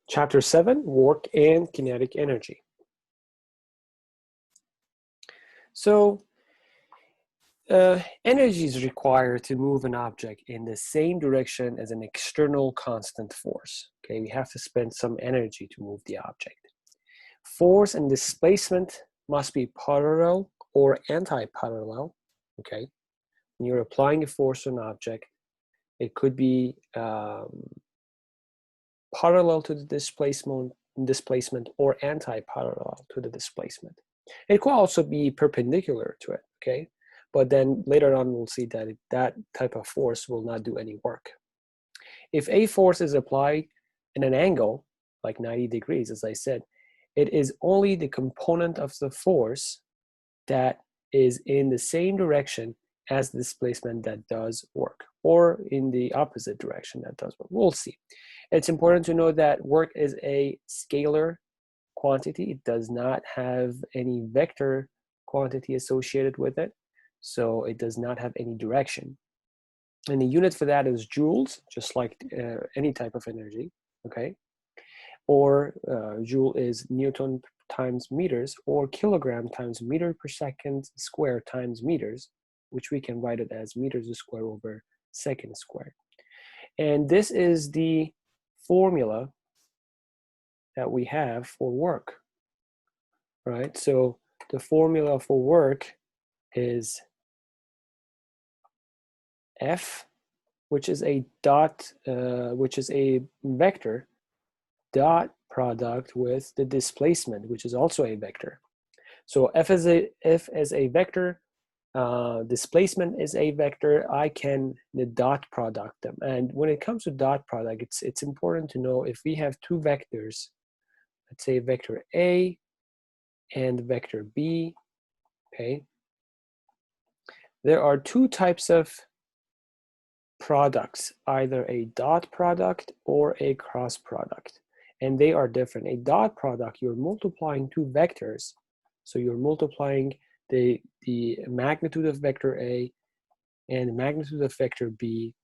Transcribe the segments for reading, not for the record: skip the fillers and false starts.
Chapter 7, Work and Kinetic Energy. So, energy is required to move an object in the same direction as an external constant force. Okay, we have to spend some energy to move the object. Force and displacement must be parallel or anti-parallel. Okay, when you're applying a force to an object, it could be parallel to the displacement or anti-parallel to the displacement. It could also be perpendicular to it, okay? But then later on we'll see that that type of force will not do any work. If a force is applied in an angle, like 90 degrees, as I said, it is only the component of the force that is in the same direction as the displacement that does work, or in the opposite direction that does work. We'll see. It's important to know that work is a scalar quantity. It does not have any vector quantity associated with it, so it does not have any direction. And the unit for that is joules, just like any type of energy, okay? Or joule is Newton times meters, or kilogram times meter per second square times meters, which we can write it as meters square over second square. And this is the formula that we have for work, right? So the formula for work is F, which is a vector, dot product with the displacement, which is also a vector. So F as a vector, displacement is a vector. I can dot product them. And when it comes to dot product, it's important to know if we have two vectors, let's say vector A and vector B, okay? There are two types of products, either a dot product or a cross product. And they are different. A dot product, you're multiplying two vectors. So you're multiplying the magnitude of vector A and the magnitude of vector B.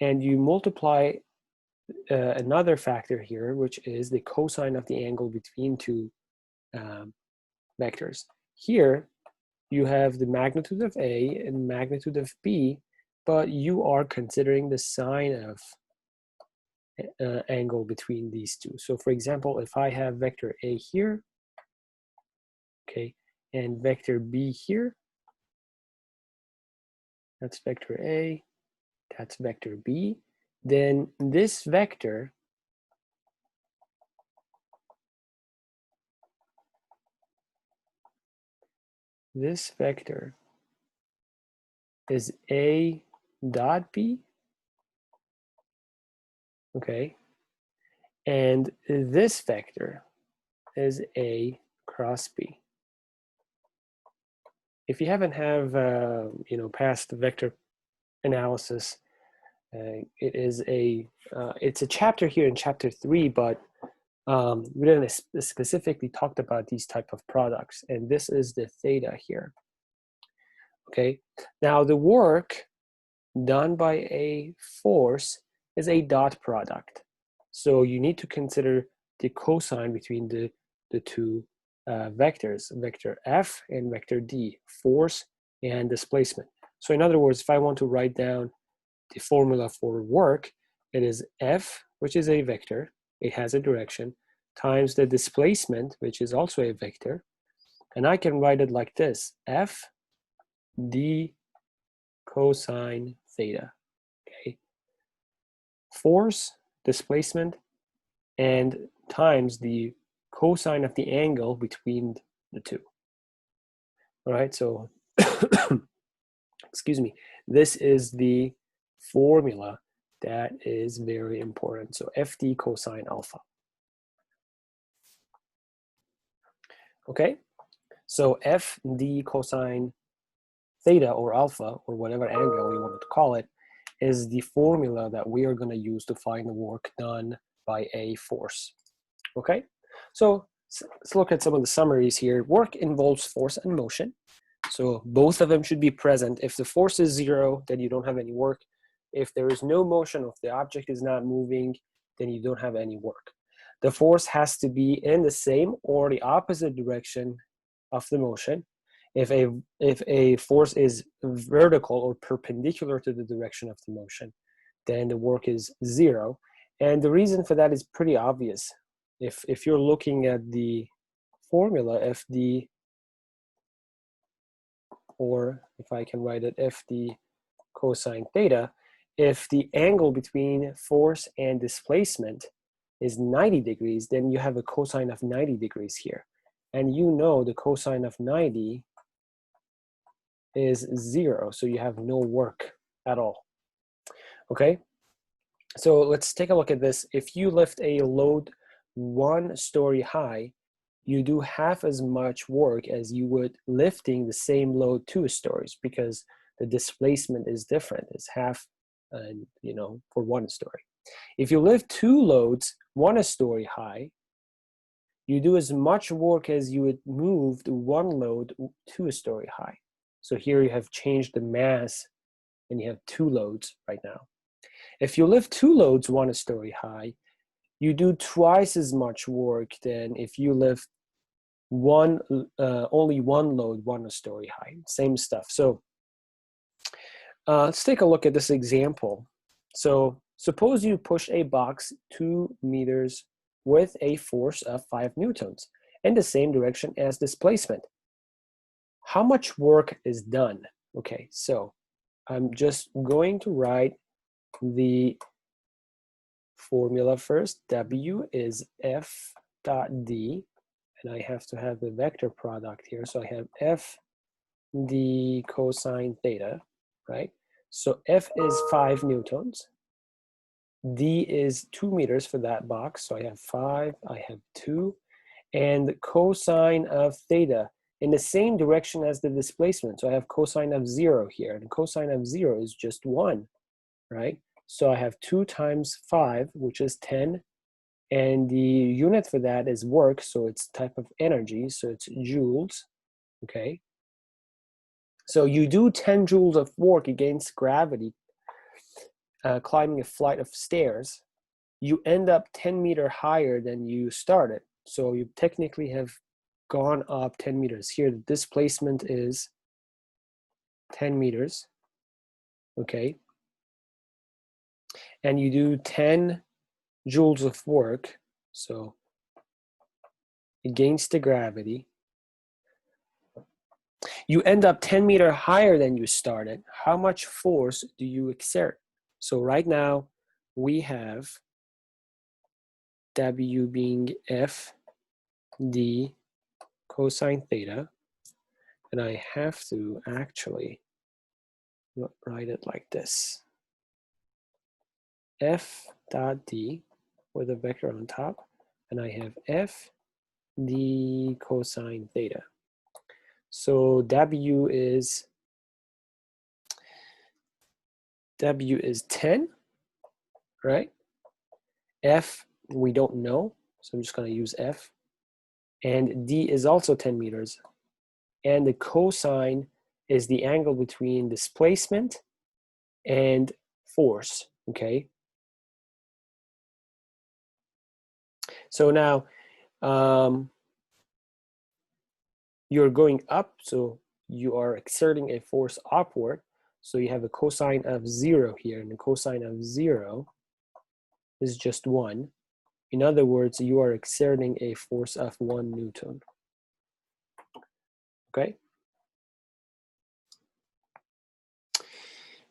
And you multiply another factor here, which is the cosine of the angle between two vectors. Here, you have the magnitude of A and magnitude of B, but you are considering the sine of angle between these two. So for example, if I have vector A here, okay, and vector B here, that's vector A, that's vector B, then this vector is A dot B, okay, and this vector is A cross B. If you haven't passed vector analysis, it's a chapter here in chapter 3, but we didn't specifically talked about these type of products, and this is the theta here. Okay, now the work done by a force is a dot product, so you need to consider the cosine between the two vectors, vector F and vector D, force and displacement. So in other words, if I want to write down the formula for work, it is F, which is a vector, it has a direction, times the displacement, which is also a vector, and I can write it like this: F d cosine theta, okay? Force, displacement, and times the cosine of the angle between the two. All right, so excuse me, this is the formula that is very important. So FD cosine alpha. Okay, so FD cosine theta or alpha, or whatever angle you want to call it, is the formula that we are going to use to find the work done by a force. Okay, so let's look at some of the summaries here. Work involves force and motion. So both of them should be present. If the force is 0, then you don't have any work. If there is no motion, if the object is not moving, then you don't have any work. The force has to be in the same or the opposite direction of the motion. If a force is vertical or perpendicular to the direction of the motion, then the work is 0. And the reason for that is pretty obvious. If you're looking at the formula, Fd, or if I can write it, Fd cosine theta, if the angle between force and displacement is 90 degrees, then you have a cosine of 90 degrees here. And you know the cosine of 90 is 0, so you have no work at all. Okay, so let's take a look at this. If you lift a load 1 story high, you do half as much work as you would lifting the same load 2 stories, because the displacement is different. It's half, you know, for 1 story. If you lift 2 loads 1 story high, you do as much work as you would move the 1 load 2 story high. So here you have changed the mass and you have 2 loads right now. If you lift 2 loads 1 story high, you do twice as much work than if you lift only 1 load 1 story high. Same stuff. So let's take a look at this example. So suppose you push a box 2 meters with a force of 5 newtons in the same direction as displacement. How much work is done? Okay, so I'm just going to write the formula first. W is F dot D, and I have to have the vector product here. So I have F D cosine theta, right? So F is 5 newtons. D is 2 meters for that box. So I have 5, I have 2. And the cosine of theta in the same direction as the displacement. So I have cosine of 0 here. And cosine of 0 is just 1, right? So I have 2 times 5, which is 10. And the unit for that is work. So it's type of energy. So it's joules, okay? So you do 10 joules of work against gravity, climbing a flight of stairs. You end up 10 meters higher than you started. So you technically have gone up 10 meters. Here the displacement is 10 meters, okay? And you do 10 joules of work, so against the gravity. You end up 10 meters higher than you started. How much force do you exert? So right now we have W being F D cosine theta, and I have to actually write it like this. F dot D with a vector on top, and I have F D cosine theta. So W is 10, right? F we don't know, so I'm just going to use F. And D is also 10 meters. And the cosine is the angle between displacement and force, okay? So now you're going up, so you are exerting a force upward. So you have a cosine of 0 here, and the cosine of 0 is just 1. In other words, you are exerting a force of 1 Newton. Okay?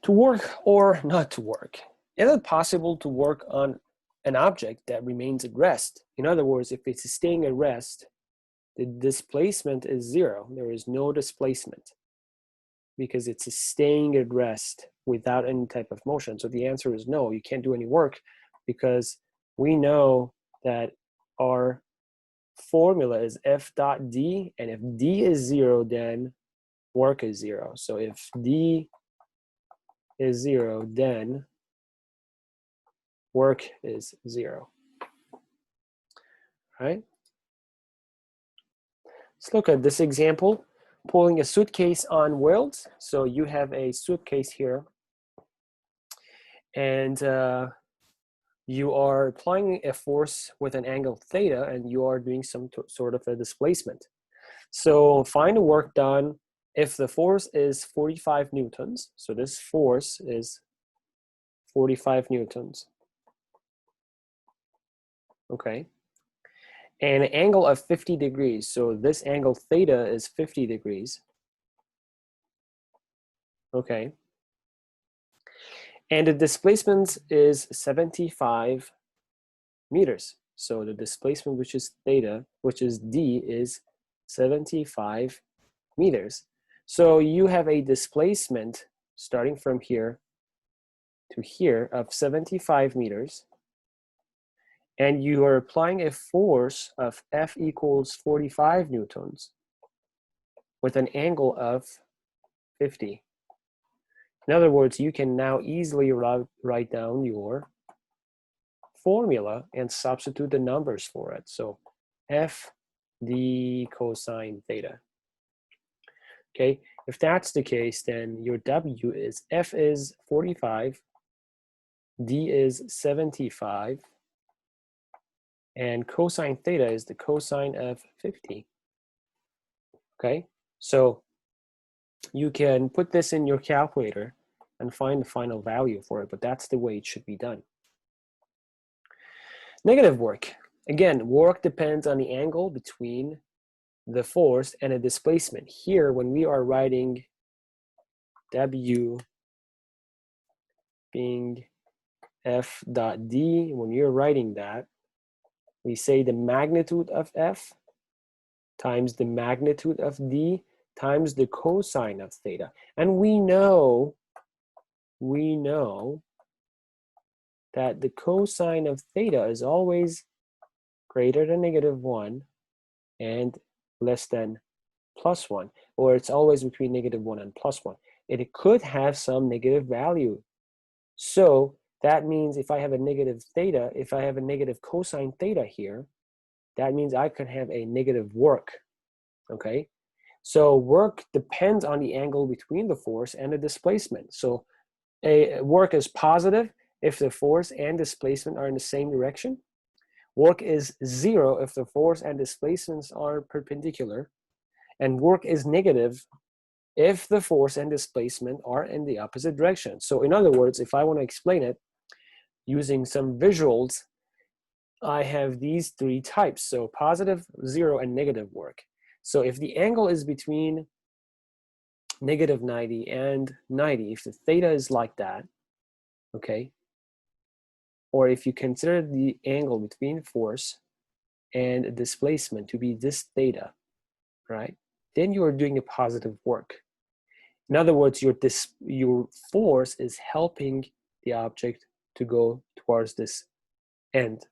To work or not to work. Is it possible to work on an object that remains at rest? In other words, if it's staying at rest, the displacement is 0. There is no displacement because it's staying at rest without any type of motion. So the answer is no, you can't do any work because we know that our formula is F dot D, and if D is 0, then work is 0. So if D is 0, then work is 0. Right? Let's look at this example, pulling a suitcase on wheels. So you have a suitcase here, and you are applying a force with an angle theta, and you are doing some sort of a displacement. So find the work done if the force is 45 newtons. So this force is 45 newtons. Okay. And an angle of 50 degrees. So this angle theta is 50 degrees. Okay. And the displacement is 75 meters. So the displacement, which is theta, which is d, is 75 meters. So you have a displacement starting from here to here of 75 meters. And you are applying a force of F equals 45 newtons with an angle of 50. In other words, you can now easily write down your formula and substitute the numbers for it. So F d cosine theta. Okay, if that's the case, then your W is F is 45, D is 75, and cosine theta is the cosine of 50. Okay, so you can put this in your calculator and find the final value for it, but that's the way it should be done. Negative work. Again, work depends on the angle between the force and a displacement. Here, when we are writing W being F dot D, when you're writing that, we say the magnitude of F times the magnitude of D times the cosine of theta. And we know that the cosine of theta is always greater than -1 and less than +1, or it's always between -1 and +1. It could have some negative value. So that means if I have a negative theta, if I have a negative cosine theta here, that means I could have a negative work, okay? So work depends on the angle between the force and the displacement. So a work is positive if the force and displacement are in the same direction. Work is 0 if the force and displacements are perpendicular. And work is negative if the force and displacement are in the opposite direction. So in other words, if I want to explain it using some visuals, I have these three types. So positive, 0, and negative work. So if the angle is between -90 and 90, if the theta is like that, okay, or if you consider the angle between force and displacement to be this theta, right, then you are doing a positive work. In other words, your force is helping the object to go towards this end,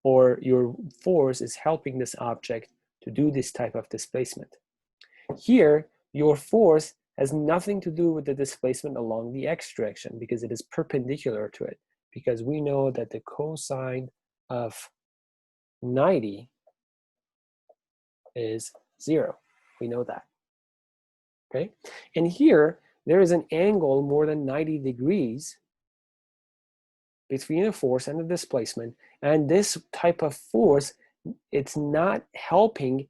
or your force is helping this object to do this type of displacement. Here, your force has nothing to do with the displacement along the x direction because it is perpendicular to it, because we know that the cosine of 90 is 0. We know that. Okay, and here there is an angle more than 90 degrees between the force and the displacement, and this type of force, it's not helping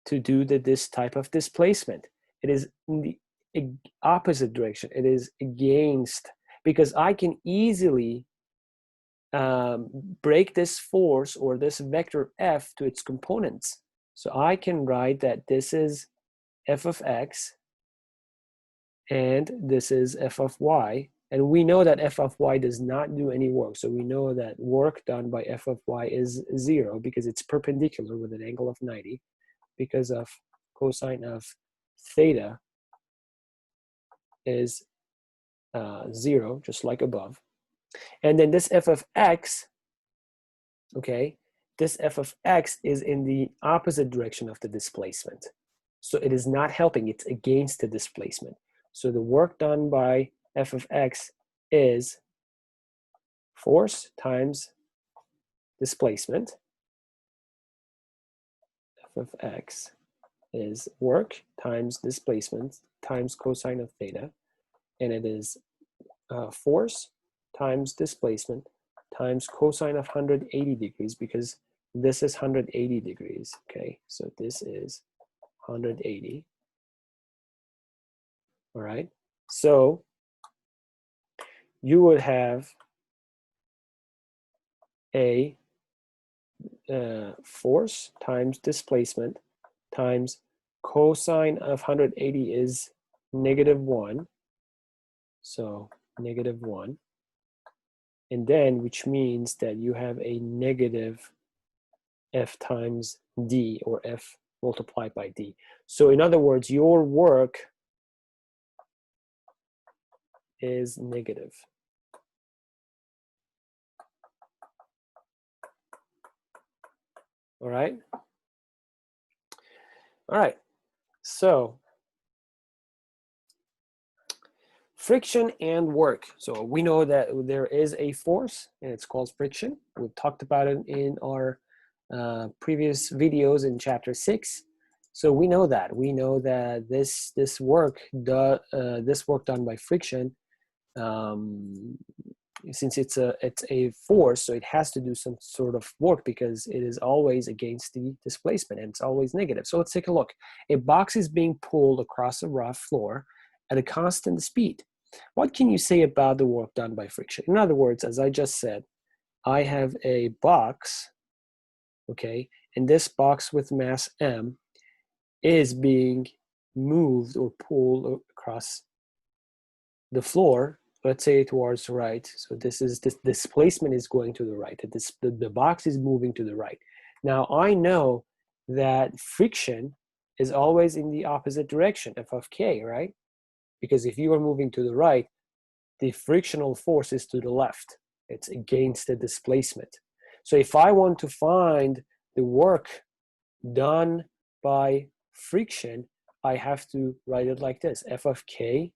to do this type of displacement. It is in the opposite direction. It is against, because I can easily break this force or this vector f to its components. So I can write that this is f of x and this is f of y. And we know that f of y does not do any work. So we know that work done by f of y is 0 because it's perpendicular with an angle of 90 because of cosine of theta is 0, just like above. And then this f of x, okay, this f of x is in the opposite direction of the displacement. So it is not helping, it's against the displacement. So the work done by f of x is force times displacement. F of x is work times displacement times cosine of theta. And it is force times displacement times cosine of 180 degrees, because this is 180 degrees, okay? So this is 180, all right? So you would have a force times displacement times cosine of 180 is -1, so -1, and then which means that you have a negative F times D, or F multiplied by D. So in other words, your work is negative. All right? All right, so friction and work. So we know that there is a force, and it's called friction. We've talked about it in our previous videos in chapter 6. So we know that. We know that this work done by friction, since it's a force, so it has to do some sort of work because it is always against the displacement, and it's always negative. So let's take a look. A box is being pulled across a rough floor at a constant speed. What can you say about the work done by friction? In other words, as I just said, I have a box, okay, and this box with mass m is being moved or pulled across the floor, let's say towards the right. So this displacement is going to the right. The box is moving to the right. Now I know that friction is always in the opposite direction, f of k, right? Because if you are moving to the right, the frictional force is to the left. It's against the displacement. So if I want to find the work done by friction, I have to write it like this: f of k,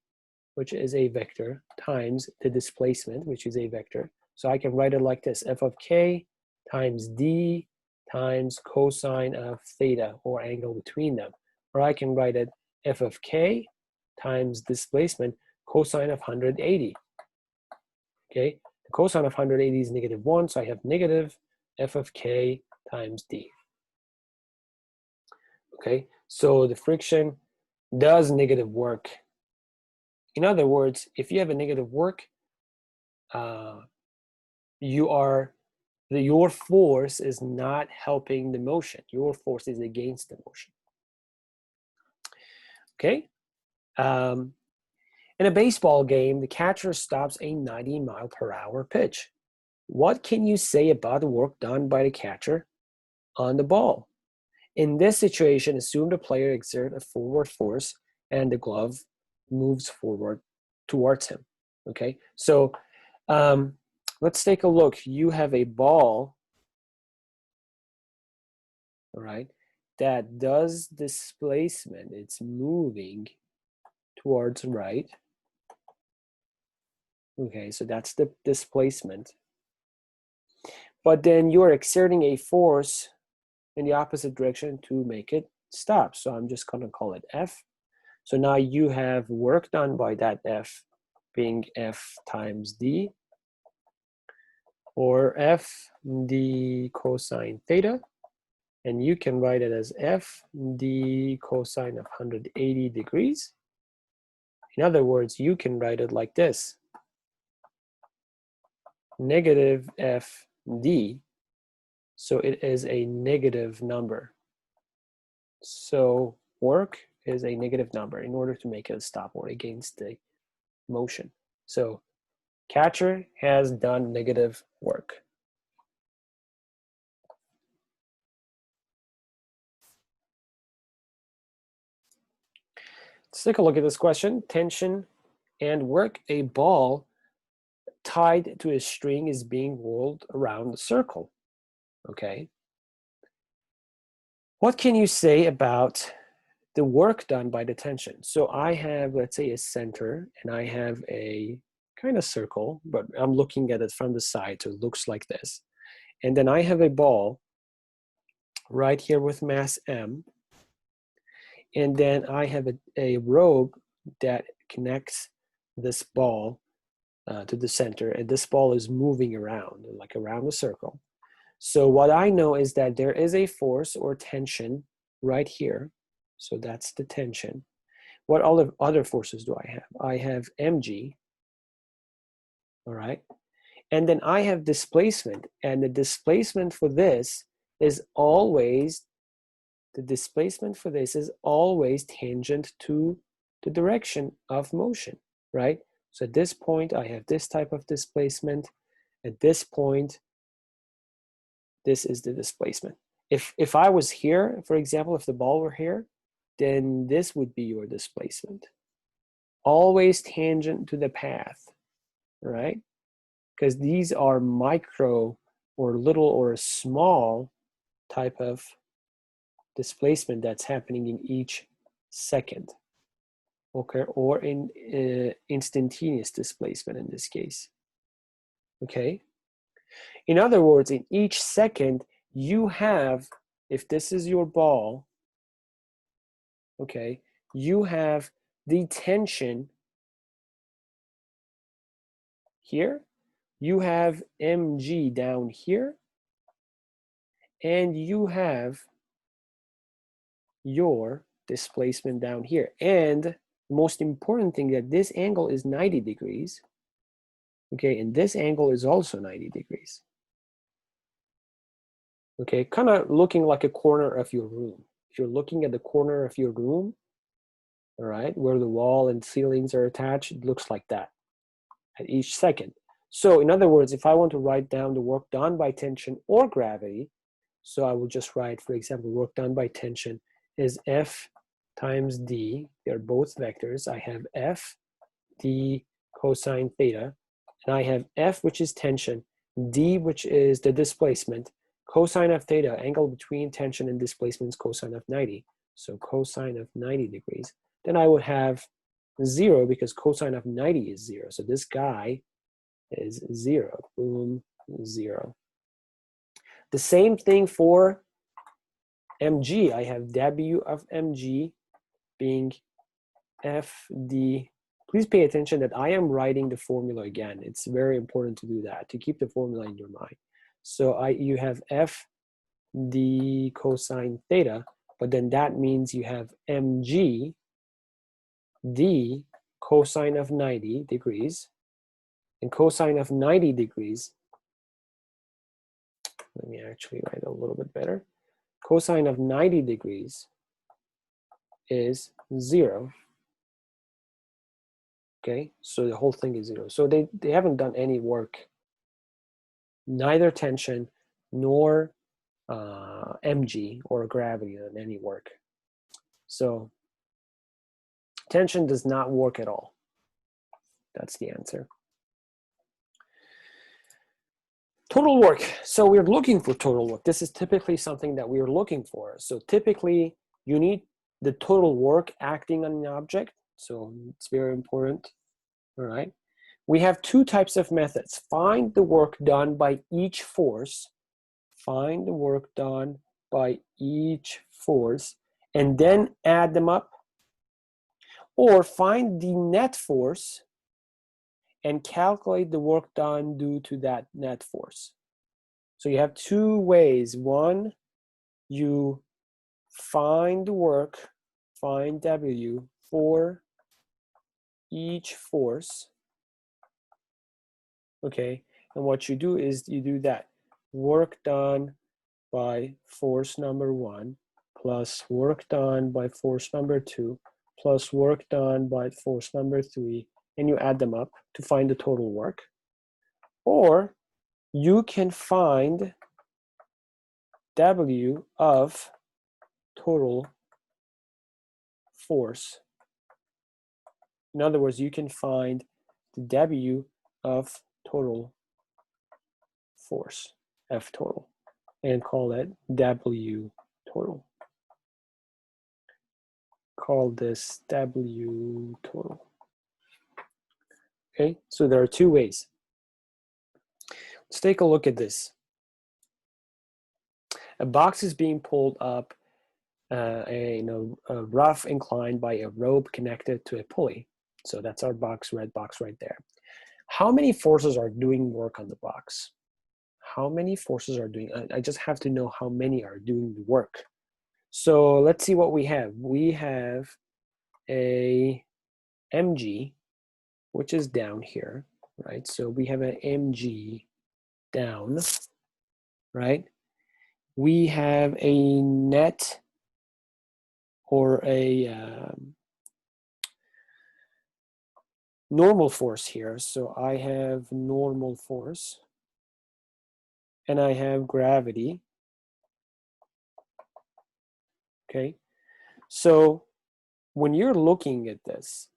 which is a vector, times the displacement, which is a vector. So I can write it like this: f of k times d times cosine of theta, or angle between them. Or I can write it f of k times displacement cosine of 180. Okay, the cosine of 180 is -1, so I have negative f of k times d. Okay, so the friction does negative work. In other words, if you have a negative work, your force is not helping the motion. Your force is against the motion. Okay. In a baseball game, the catcher stops a 90-mile-per-hour pitch. What can you say about the work done by the catcher on the ball? In this situation, assume the player exerts a forward force and the glove moves forward towards him. Okay, so let's take a look. You have a ball, all right, that does displacement. It's moving towards right. Okay, so that's the displacement. But then you're exerting a force in the opposite direction to make it stop. So I'm just going to call it F. So now you have work done by that F being F times D, or F d cosine theta. And you can write it as F d cosine of 180 degrees. In other words, you can write it like this: negative F d. So it is a negative number. So work is a negative number in order to make it a stop, or against the motion. So catcher has done negative work. Let's take a look at this question. Tension and work. A ball tied to a string is being whirled around the circle. Okay. What can you say about the work done by the tension? So I have, let's say, a center, and I have a kind of circle, but I'm looking at it from the side, so it looks like this. And then I have a ball right here with mass m, and then I have a rope that connects this ball to the center, and this ball is moving around, like around a circle. So what I know is that there is a force or tension right here. So that's the tension. What other forces do I have? I have mg, all right? And then I have displacement, and the displacement for this is always, tangent to the direction of motion, right? So at this point, I have this type of displacement. At this point, this is the displacement. If I was here, for example, if the ball were here, then this would be your displacement. Always tangent to the path, right? Because these are micro or little or small type of displacement that's happening in each second, okay, or in instantaneous displacement in this case, okay? In other words, in each second, you have, if this is your ball, okay, you have the tension here, you have mg down here, and you have your displacement down here. And the most important thing, that this angle is 90 degrees, okay, and this angle is also 90 degrees. Okay, kind of looking like a corner of your room. If you're looking at the corner of your room, all right, where the wall and ceilings are attached, it looks like that at each second. So in other words, if I want to write down the work done by tension or gravity, so I will just write, for example, work done by tension is F times D. They're both vectors. I have F D cosine theta, and I have F, which is tension, D, which is the displacement. Cosine of theta, angle between tension and displacement, is cosine of 90. So cosine of 90 degrees. Then I would have 0, because cosine of 90 is 0. So this guy is 0. Boom, 0. The same thing for mg. I have W of mg being Fd. Please pay attention that I am writing the formula again. It's very important to do that, to keep the formula in your mind. So you have F d cosine theta, but then that means you have mg d cosine of 90 degrees, and cosine of 90 degrees, let me actually write a little bit better. Cosine of 90 degrees is 0. Okay, so the whole thing is 0. So they haven't done any work, neither tension nor mg or gravity done any work. So tension does not work at all. That's the answer. Total work. So we're looking for total work. This is typically something that we're looking for. So typically you need the total work acting on an object. So it's very important. All right. We have two types of methods. Find the work done by each force. Find the work done by each force and then add them up. Or find the net force and calculate the work done due to that net force. So you have two ways. One, you find the work, find W for each force, okay? And what you do is you do that. Work done by force number 1 plus work done by force number 2 plus work done by force number 3, and you add them up to find the total work. Or you can find W of total force. In other words, you can find the W of total force, F total, and call that W total. Call this W total. Okay, so there are two ways. Let's take a look at this. A box is being pulled up a rough incline by a rope connected to a pulley. So that's our red box right there. How many forces are doing work on the box? How many forces are doing, I just have to know how many are doing the work. So let's see what we have. We have a mg, which is down here, right? So we have an mg down, right? We have a net or a normal force here. So I have normal force and I have gravity. Okay, so when you're looking at this,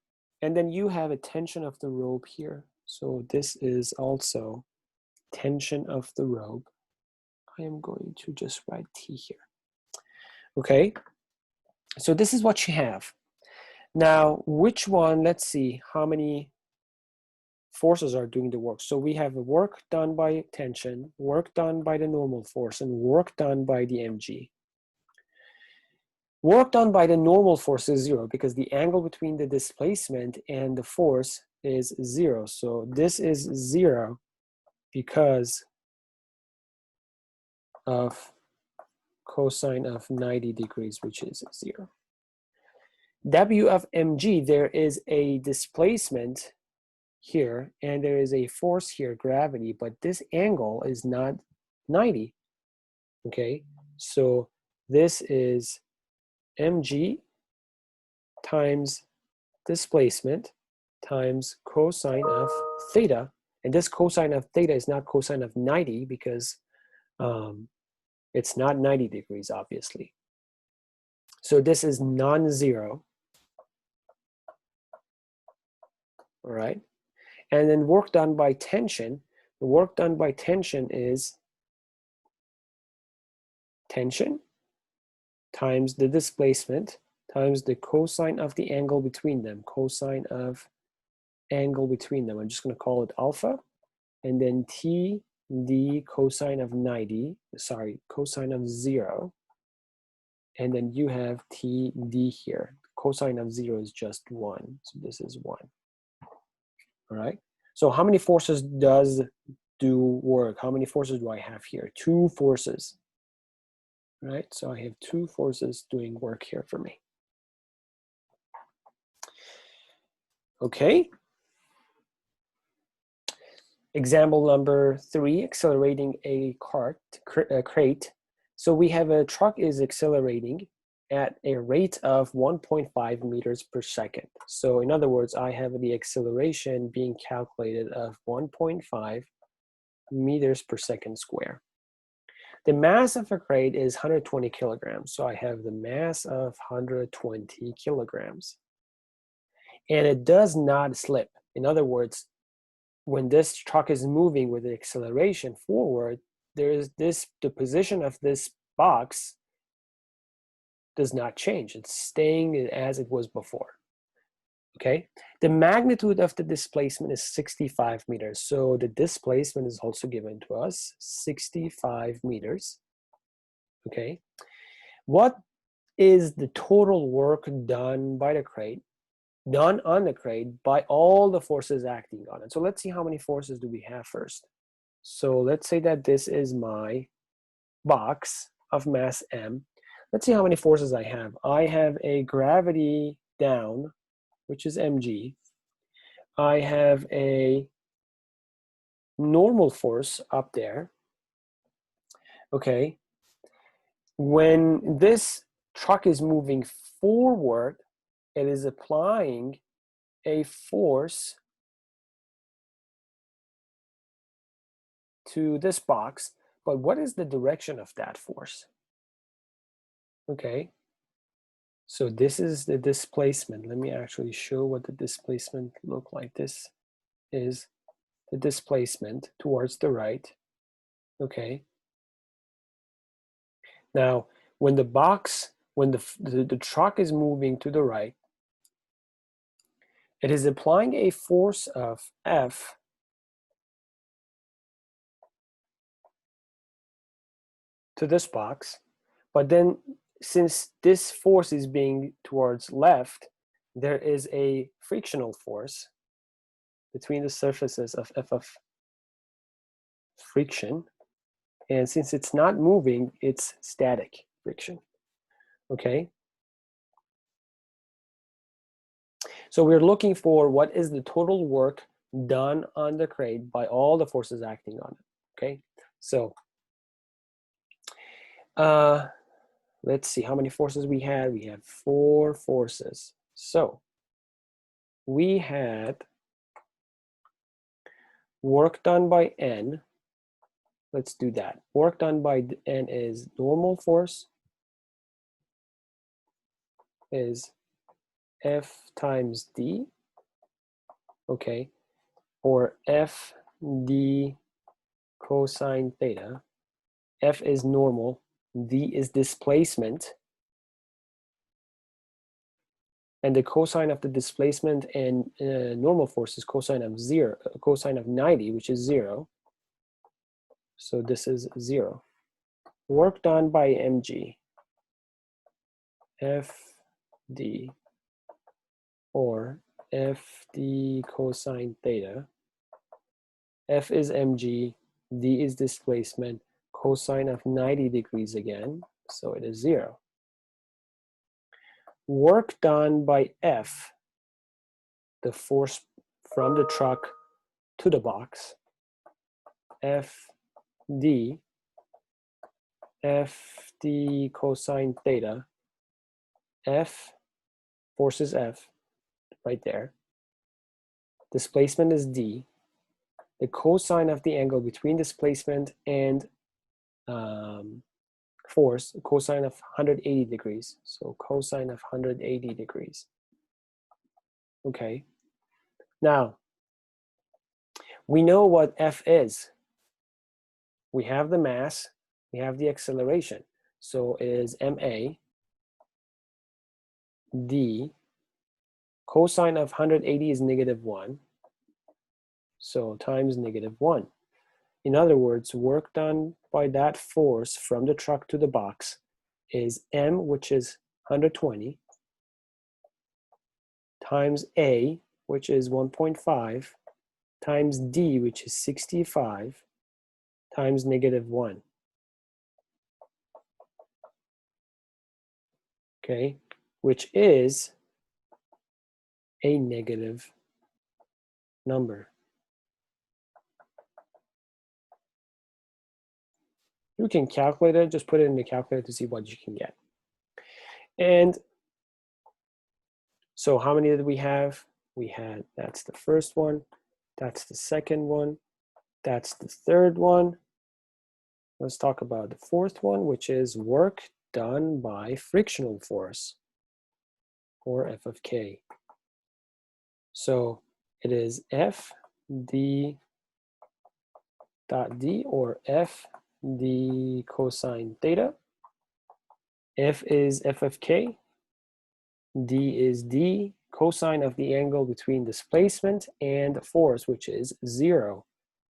and then you have a tension of the rope here. So this is also tension of the rope. I am going to just write T here. Okay, so this is what you have. Now, which one, let's see how many forces are doing the work. So we have work done by tension, work done by the normal force, and work done by the mg. Work done by the normal force is 0 because the angle between the displacement and the force is 0. So this is 0 because of cosine of 90 degrees, which is 0. W of mg, there is a displacement here and there is a force here, gravity, but this angle is not 90. Okay, so this is mg times displacement times cosine of theta, and this cosine of theta is not cosine of 90 because it's not 90 degrees, obviously. So this is non-zero, all right? And then work done by tension, the work done by tension is tension times the displacement times the cosine of the angle between them, cosine of angle between them. I'm just going to call it alpha, and then T d cosine of 90, sorry, cosine of 0, and then you have T d here. Cosine of 0 is just 1, so this is 1. All right, so how many forces does do work? How many forces do I have here? 2 forces. Right, so I have 2 forces doing work here for me. Okay. Example number 3, accelerating a crate. So we have a truck is accelerating at a rate of 1.5 meters per second. So in other words, I have the acceleration being calculated of 1.5 meters per second square. The mass of a crate is 120 kilograms. So I have the mass of 120 kilograms. And it does not slip. In other words, when this truck is moving with the acceleration forward, the position of this box does not change. It's staying as it was before. Okay, the magnitude of the displacement is 65 meters. So the displacement is also given to us, 65 meters. Okay, what is the total work done by the crate, done on the crate by all the forces acting on it? So let's see how many forces do we have first. So let's say that this is my box of mass m. Let's see how many forces I have. I have a gravity down, which is mg. I have a normal force up there. Okay. When this truck is moving forward, it is applying a force to this box, but what is the direction of that force? Okay, so this is the displacement. Let me actually show what the displacement look like. This is the displacement towards the right. Okay, now when the box, when the truck is moving to the right, it is applying a force of F to this box, but then since this force is being towards left, there is a frictional force between the surfaces of F of friction. And since it's not moving, it's static friction, okay? So we're looking for what is the total work done on the crate by all the forces acting on it, okay? So let's see how many forces we had. We have 4 forces. So we had work done by N. Let's do that. Work done by N is normal force is F times D, okay, or F D cosine theta. F is normal, D is displacement, and the cosine of the displacement and normal force is cosine of 90, which is 0. So this is 0. Work done by mg, Fd, or Fd cosine theta. F is mg, D is displacement, cosine of 90 degrees again, so it is 0. Work done by F, the force from the truck to the box, Fd, Fd cosine theta, F, force is F, right there. Displacement is D. The cosine of the angle between displacement and force, cosine of 180 degrees. So cosine of 180 degrees. Okay. Now, we know what F is. We have the mass, we have the acceleration. So it is ma d, cosine of 180 is -1, so times -1. In other words, work done by that force from the truck to the box is m, which is 120, times a, which is 1.5, times d, which is 65, times -1. Okay, which is a negative number. You can calculate it, just put it in the calculator to see what you can get. And so how many did we have? We had, that's the first one, that's the second one, that's the third one. Let's talk about the fourth one, which is work done by frictional force, or F of K. So it is F d dot d, or F d cosine theta. F is F of K, d is d, cosine of the angle between displacement and force, which is 0.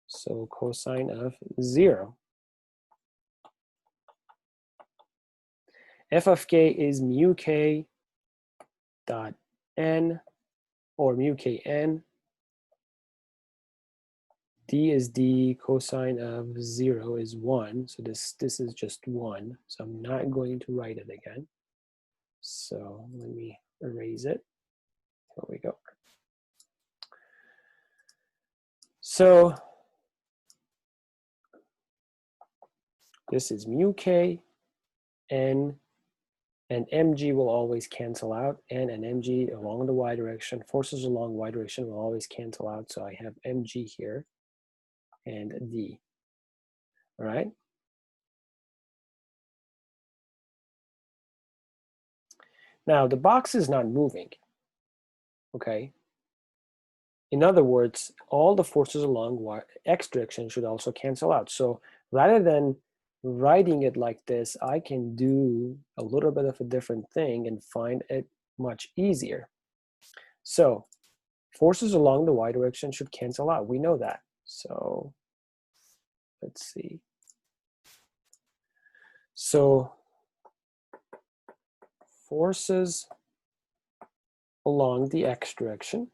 So cosine of 0. F of K is mu K dot n, or mu Kn. D is d, cosine of 0 is 1. So this is just 1. So I'm not going to write it again. So let me erase it. There we go. So this is mu K, n, and mg will always cancel out. N and mg along the y direction, forces along y direction will always cancel out. So I have mg here and d. All right. Now the box is not moving. Okay. In other words, all the forces along x direction should also cancel out. So rather than writing it like this, I can do a little bit of a different thing and find it much easier. So forces along the y direction should cancel out. We know that. So let's see. So forces along the x direction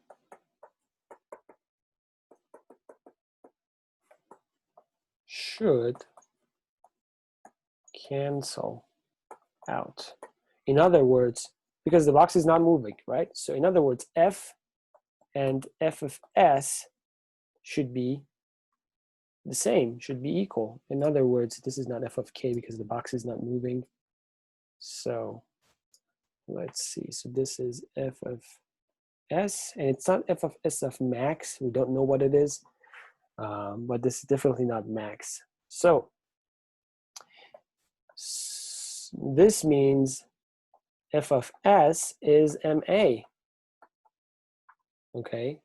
should cancel out. In other words, because the box is not moving, right? So in other words, F and F of S should be the same, should be equal. In other words, this is not F of K because the box is not moving. So let's see. So this is F of S, and it's not F of S of max. We don't know what it is, but this is definitely not max. So this means F of S is MA, okay,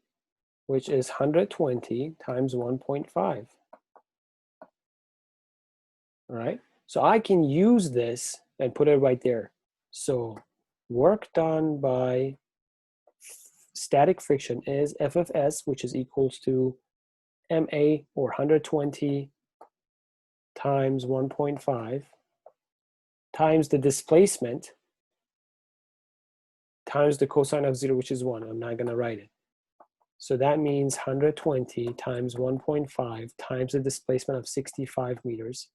which is 120 times 1.5. All right, so I can use this and put it right there. So work done by static friction is F of S, which is equals to MA, or 120 times 1.5 times the displacement times the cosine of 0, which is 1. I'm not going to write it. So that means 120 times 1.5 times the displacement of 65 meters.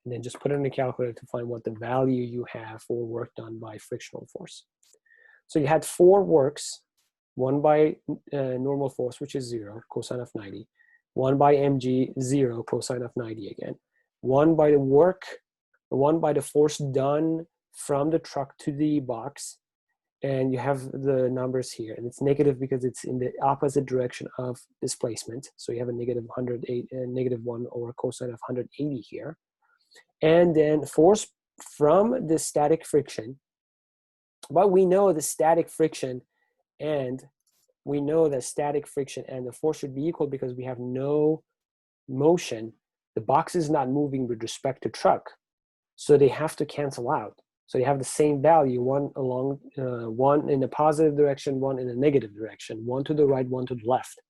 And then just put it in the calculator to find what the value you have for work done by frictional force. So you had 4 works, one by normal force, which is 0, cosine of 90. One by mg, 0, cosine of 90 again. One by the work, one by the force done from the truck to the box. And you have the numbers here, and it's negative because it's in the opposite direction of displacement. So you have a negative 108, negative 1 over cosine of 180 here. And then force from the static friction. But we know the static friction and the force should be equal because we have no motion. The box is not moving with respect to truck. So they have to cancel out. So they have the same value, one in a positive direction, one in a negative direction, one to the right, one to the left.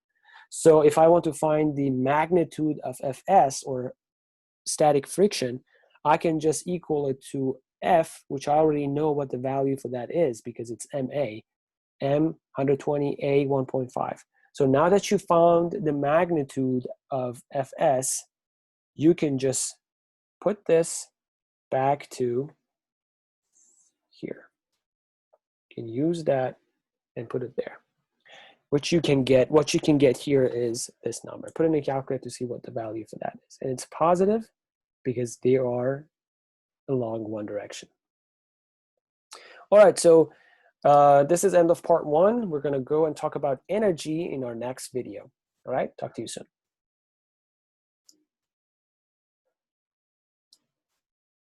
So if I want to find the magnitude of Fs, or static friction, I can just equal it to F, which I already know what the value for that is because it's MA, M 120, A 1.5. So now that you found the magnitude of Fs, you can just put this back to here. You can use that and put it there. What you can get here is this number. Put it in a calculator to see what the value for that is. And it's positive because they are along one direction. All right, so this is end of part 1. We're going to go and talk about energy in our next video. All right, talk to you soon.